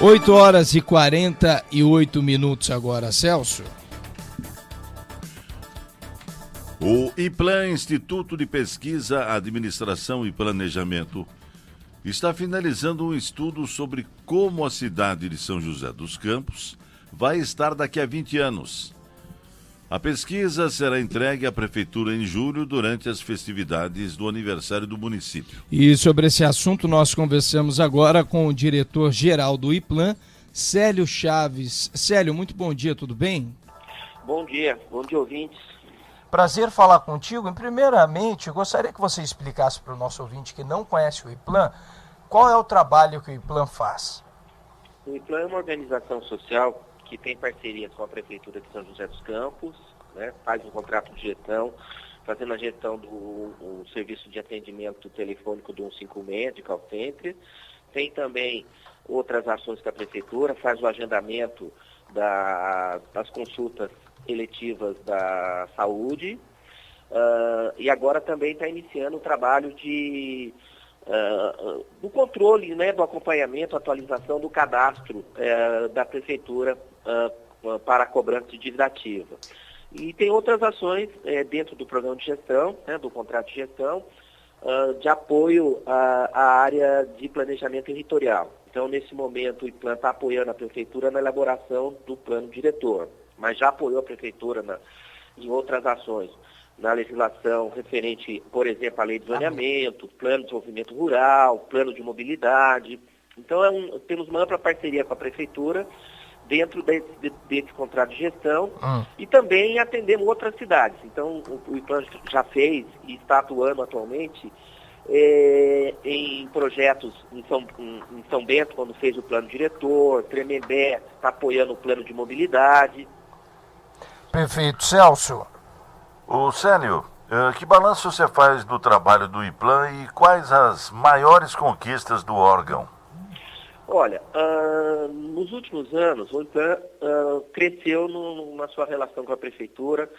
8h48 agora, Celso. O IPLAN, Instituto de Pesquisa, Administração e Planejamento, está finalizando um estudo sobre como a cidade de São José dos Campos vai estar daqui a 20 anos. A pesquisa será entregue à Prefeitura em julho, durante as festividades do aniversário do município. E sobre esse assunto nós conversamos agora com o diretor-geral do IPLAN, Célio Chaves. Célio, muito bom dia, tudo bem? Bom dia ouvintes. Prazer falar contigo. Primeiramente, eu gostaria que você explicasse para o nosso ouvinte que não conhece o IPLAN, qual é o trabalho que o IPLAN faz? O IPLAN é uma organização social que tem parcerias com a Prefeitura de São José dos Campos, né, faz um contrato de gestão, fazendo a gestão do serviço de atendimento telefônico do 156, de call center. Tem também outras ações que a Prefeitura faz o agendamento das consultas eletivas da saúde, e agora também está iniciando o trabalho do controle, né, do acompanhamento, atualização do cadastro da Prefeitura para a cobrança de dívida ativa. E tem outras ações dentro do programa de gestão, né, do contrato de gestão, de apoio à área de planejamento territorial. Então, nesse momento, o IPLAN está apoiando a Prefeitura na elaboração do plano diretor, mas já apoiou a Prefeitura em outras ações, na legislação referente, por exemplo, à lei de zoneamento, plano de desenvolvimento rural, plano de mobilidade. Então, temos uma ampla parceria com a Prefeitura dentro desse contrato de gestão e também atendemos outras cidades. Então, o IPLAN já fez e está atuando atualmente em projetos em São Bento, quando fez o plano diretor, Tremembé está apoiando o plano de mobilidade. Perfeito. Celso. Ô Célio, que balanço você faz do trabalho do IPLAN e quais as maiores conquistas do órgão? Olha, nos últimos anos, o IPLAN cresceu na sua relação com a Prefeitura,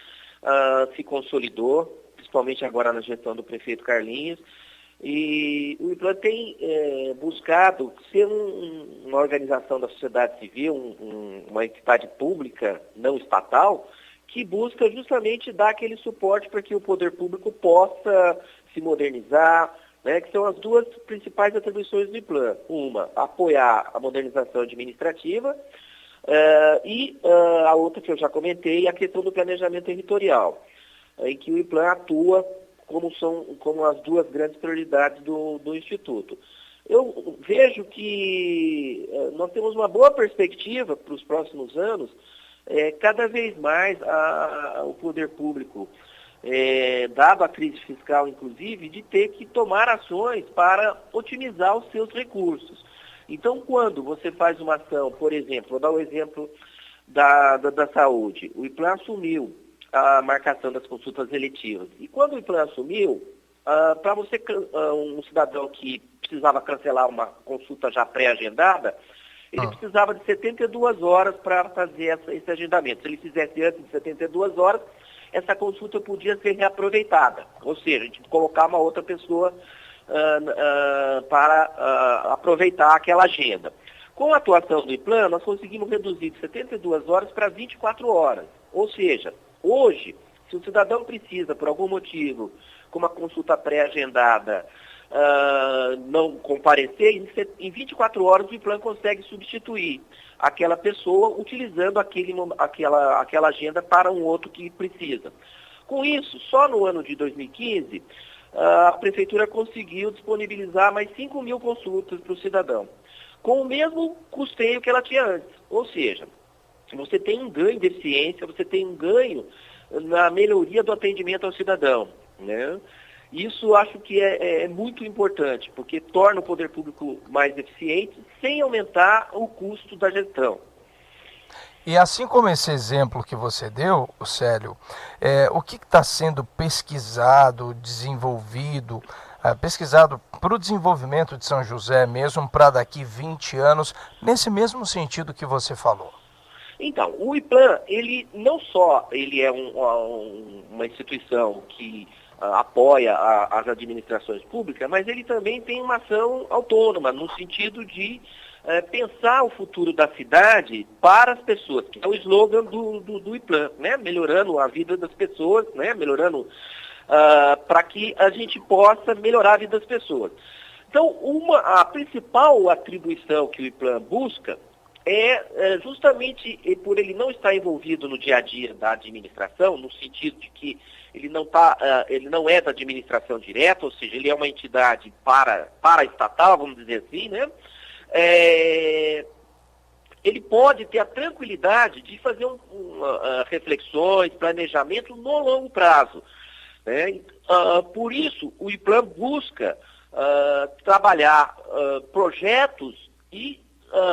se consolidou, principalmente agora na gestão do prefeito Carlinhos, e o IPLAN tem buscado ser uma organização da sociedade civil, uma entidade pública não estatal, que busca justamente dar aquele suporte para que o poder público possa se modernizar, né, que são as duas principais atribuições do IPLAN. Uma, apoiar a modernização administrativa, e a outra que eu já comentei, a questão do planejamento territorial, em que o IPLAN atua como as duas grandes prioridades do Instituto. Eu vejo que nós temos uma boa perspectiva para os próximos anos, cada vez mais o poder público, dado a crise fiscal, inclusive, de ter que tomar ações para otimizar os seus recursos. Então, quando você faz uma ação, por exemplo, vou dar o exemplo da saúde, o IPLAN assumiu a marcação das consultas eletivas. E quando o IPLAN assumiu, para você, um cidadão que precisava cancelar uma consulta já pré-agendada, ele precisava de 72 horas para fazer esse agendamento. Se ele fizesse antes de 72 horas, essa consulta podia ser reaproveitada. Ou seja, a gente colocar uma outra pessoa para aproveitar aquela agenda. Com a atuação do IPLAN, nós conseguimos reduzir de 72 horas para 24 horas. Ou seja, hoje, se o cidadão precisa, por algum motivo, com uma consulta pré-agendada, não comparecer, em 24 horas o IPLAN consegue substituir aquela pessoa utilizando aquela agenda para um outro que precisa. Com isso, só no ano de 2015, a Prefeitura conseguiu disponibilizar mais 5.000 consultas para o cidadão, com o mesmo custeio que ela tinha antes. Ou seja, você tem um ganho de eficiência, você tem um ganho na melhoria do atendimento ao cidadão, né? Isso acho que é muito importante, porque torna o poder público mais eficiente sem aumentar o custo da gestão. E assim como esse exemplo que você deu, Célio, o que está sendo pesquisado, desenvolvido, pesquisado para o desenvolvimento de São José mesmo, para daqui 20 anos, nesse mesmo sentido que você falou? Então, o IPLAN, ele não só ele é uma instituição que apoia as administrações públicas, mas ele também tem uma ação autônoma, no sentido de pensar o futuro da cidade para as pessoas, que é o slogan do IPLAN, né? Melhorando a vida das pessoas, né? Melhorando para que a gente possa melhorar a vida das pessoas. Então, a principal atribuição que o IPLAN busca é justamente por ele não estar envolvido no dia a dia da administração, no sentido de que ele não é da administração direta, ou seja, ele é uma entidade para-estatal, vamos dizer assim, né? Ele pode ter a tranquilidade de fazer reflexões, planejamento no longo prazo, né? Por isso, o IPLAN busca trabalhar projetos e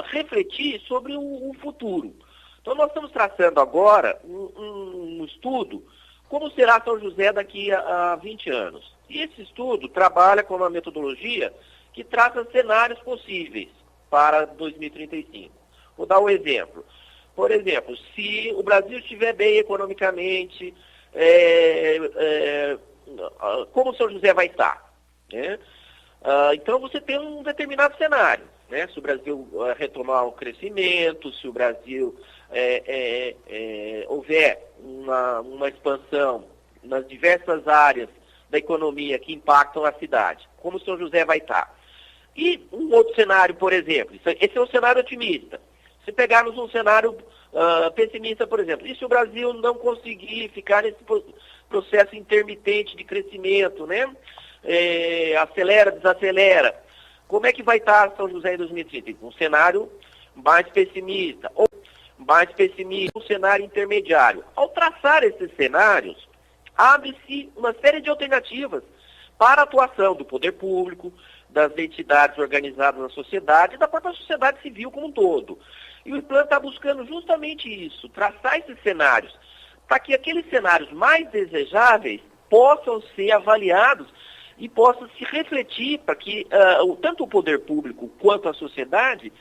refletir sobre o futuro. Então, nós estamos traçando agora um estudo como será São José daqui a 20 anos. E esse estudo trabalha com uma metodologia que traça cenários possíveis para 2035. Vou dar um exemplo. Por exemplo, se o Brasil estiver bem economicamente, como São José vai estar? Né? Então, você tem um determinado cenário. Né? Se o Brasil retomar o crescimento, se o Brasil houver uma expansão nas diversas áreas da economia que impactam a cidade, como São José vai estar. E um outro cenário, por exemplo, esse é um cenário otimista. Se pegarmos um cenário pessimista, por exemplo, e se o Brasil não conseguir ficar nesse processo intermitente de crescimento, né? Acelera, desacelera, como é que vai estar São José em 2030? Um cenário mais pessimista, ou mais pessimista, um cenário intermediário. Ao traçar esses cenários, abre-se uma série de alternativas para a atuação do poder público, das entidades organizadas na sociedade e da própria sociedade civil como um todo. E o IPLAN está buscando justamente isso, traçar esses cenários, para que aqueles cenários mais desejáveis possam ser avaliados e possam se refletir para que tanto o poder público quanto a sociedade,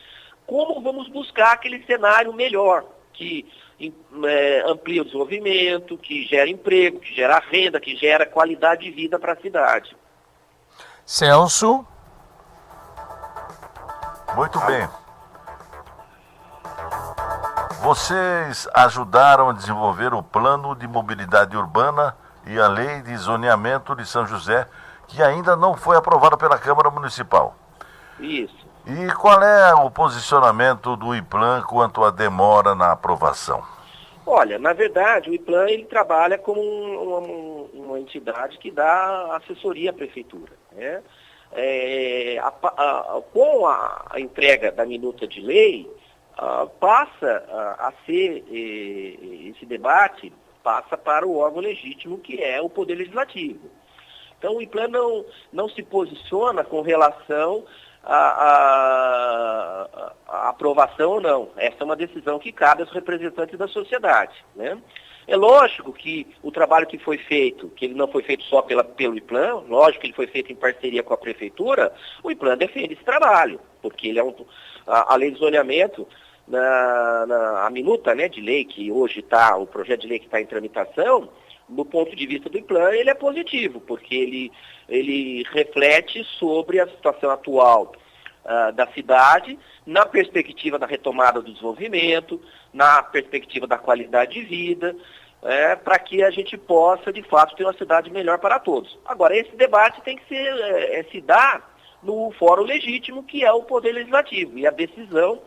como vamos buscar aquele cenário melhor, que amplia o desenvolvimento, que gera emprego, que gera renda, que gera qualidade de vida para a cidade. Celso? Muito bem. Vocês ajudaram a desenvolver o Plano de Mobilidade Urbana e a Lei de Zoneamento de São José, que ainda não foi aprovada pela Câmara Municipal. Isso. E qual é o posicionamento do IPLAN quanto à demora na aprovação? Olha, na verdade, o IPLAN ele trabalha como uma entidade que dá assessoria à prefeitura, né? Com a entrega da minuta de lei, passa a ser, esse debate passa para o órgão legítimo, que é o Poder Legislativo. Então, o IPLAN não se posiciona com relação à aprovação ou não. Essa é uma decisão que cabe aos representantes da sociedade, né? É lógico que o trabalho que foi feito, que ele não foi feito só pelo IPLAN, lógico que ele foi feito em parceria com a Prefeitura, o IPLAN defende esse trabalho, porque ele a lei de zoneamento, a minuta, né, de lei que hoje está, o projeto de lei que está em tramitação, do ponto de vista do IPLAN, ele é positivo, porque ele reflete sobre a situação atual da cidade, na perspectiva da retomada do desenvolvimento, na perspectiva da qualidade de vida, para que a gente possa, de fato, ter uma cidade melhor para todos. Agora, esse debate tem que se dar no fórum legítimo, que é o Poder Legislativo, e a decisão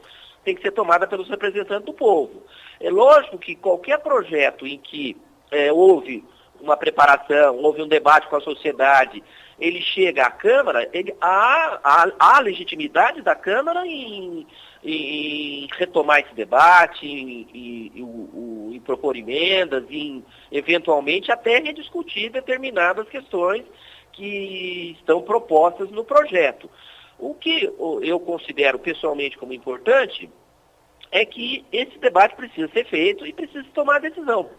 tem que ser tomada pelos representantes do povo. É lógico que qualquer projeto em que houve uma preparação, houve um debate com a sociedade, ele chega à Câmara, há legitimidade da Câmara em retomar esse debate, em propor emendas, em eventualmente até rediscutir determinadas questões que estão propostas no projeto. O que eu considero pessoalmente como importante é que esse debate precisa ser feito e precisa tomar a decisão.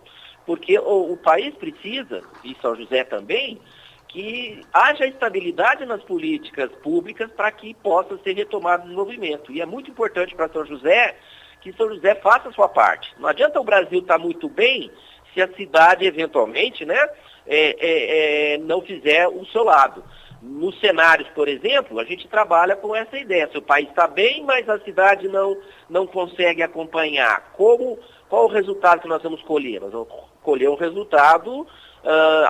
Porque o país precisa, e São José também, que haja estabilidade nas políticas públicas para que possa ser retomado o desenvolvimento. E é muito importante para São José que São José faça a sua parte. Não adianta o Brasil estar muito bem se a cidade, eventualmente, né, não fizer o seu lado. Nos cenários, por exemplo, a gente trabalha com essa ideia. Se o país está bem, mas a cidade não consegue acompanhar, qual o resultado que nós vamos colher? Nós vamos colher um resultado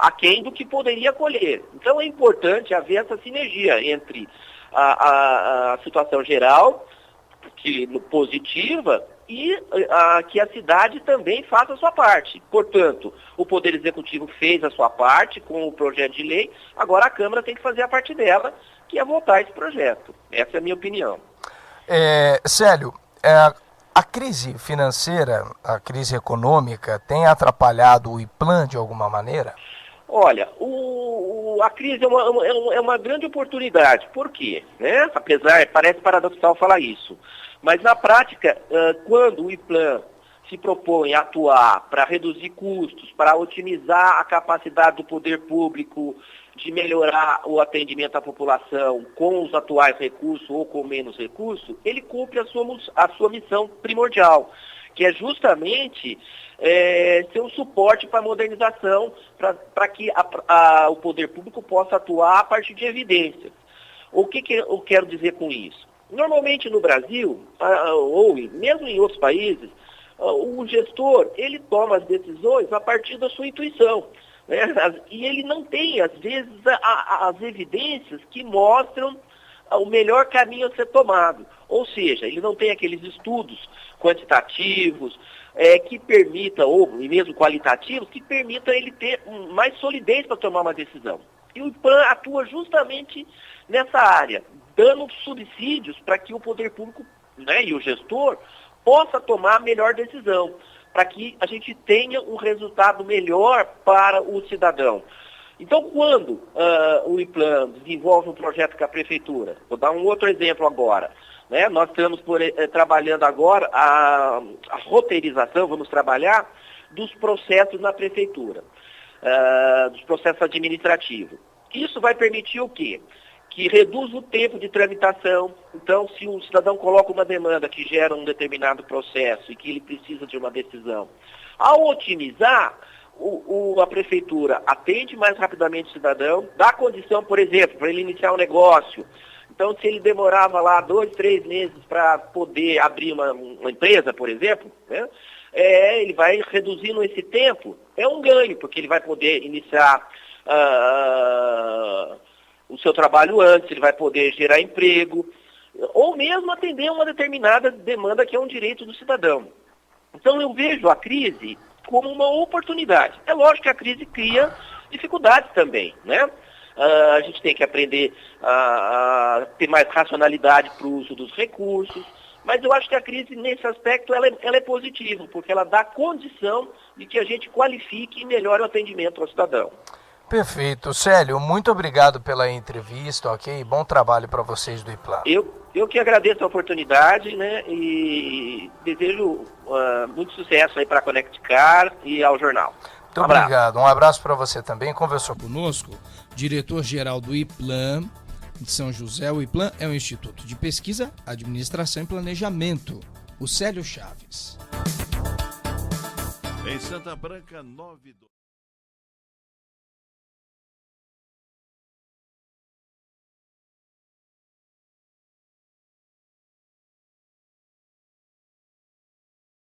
aquém do que poderia colher. Então é importante haver essa sinergia entre a situação geral, positiva, e que a cidade também faça a sua parte. Portanto, o Poder Executivo fez a sua parte com o projeto de lei, agora a Câmara tem que fazer a parte dela, que é votar esse projeto. Essa é a minha opinião. Célio, a crise financeira, a crise econômica, tem atrapalhado o IPLAN de alguma maneira? Olha, a crise é uma grande oportunidade. Por quê? Né? Parece paradoxal falar isso. Mas na prática, quando o IPLAN se propõe a atuar para reduzir custos, para otimizar a capacidade do poder público de melhorar o atendimento à população com os atuais recursos ou com menos recursos, ele cumpre a sua missão primordial, que é justamente ser um suporte para a modernização, para que o poder público possa atuar a partir de evidências. O que eu quero dizer com isso? Normalmente no Brasil, ou mesmo em outros países, o gestor ele toma as decisões a partir da sua intuição, né? E ele não tem, às vezes, as evidências que mostram o melhor caminho a ser tomado. Ou seja, ele não tem aqueles estudos quantitativos que permitam, ou mesmo qualitativos, que permitam ele ter mais solidez para tomar uma decisão. E o IPLAN atua justamente nessa área, dando subsídios para que o poder público, né, e o gestor possa tomar a melhor decisão, para que a gente tenha um resultado melhor para o cidadão. Então, quando o IPLAN desenvolve um projeto com a prefeitura, vou dar um outro exemplo agora, né? Nós estamos trabalhando agora a roteirização, vamos trabalhar dos processos na prefeitura, dos processos administrativos. Isso vai permitir o quê? Que reduz o tempo de tramitação. Então, se um cidadão coloca uma demanda que gera um determinado processo e que ele precisa de uma decisão, ao otimizar, a prefeitura atende mais rapidamente o cidadão, dá condição, por exemplo, para ele iniciar um negócio. Então, se ele demorava lá 2, 3 meses para poder abrir uma empresa, por exemplo, né, ele vai reduzindo esse tempo. É um ganho, porque ele vai poder iniciar o seu trabalho antes, ele vai poder gerar emprego, ou mesmo atender uma determinada demanda que é um direito do cidadão. Então, eu vejo a crise como uma oportunidade. É lógico que a crise cria dificuldades também, né? A gente tem que aprender a ter mais racionalidade para o uso dos recursos, mas eu acho que a crise, nesse aspecto, ela é positiva, porque ela dá condição de que a gente qualifique e melhore o atendimento ao cidadão. Perfeito. Célio, muito obrigado pela entrevista, ok? Bom trabalho para vocês do IPLAN. Eu que agradeço a oportunidade, né? E desejo muito sucesso aí para a Connect Car e ao jornal. Muito obrigado. Um abraço para você também. Conversou conosco, diretor-geral do IPLAN de São José. O IPLAN é um instituto de pesquisa, administração e planejamento. O Célio Chaves. Em Santa Branca, 9...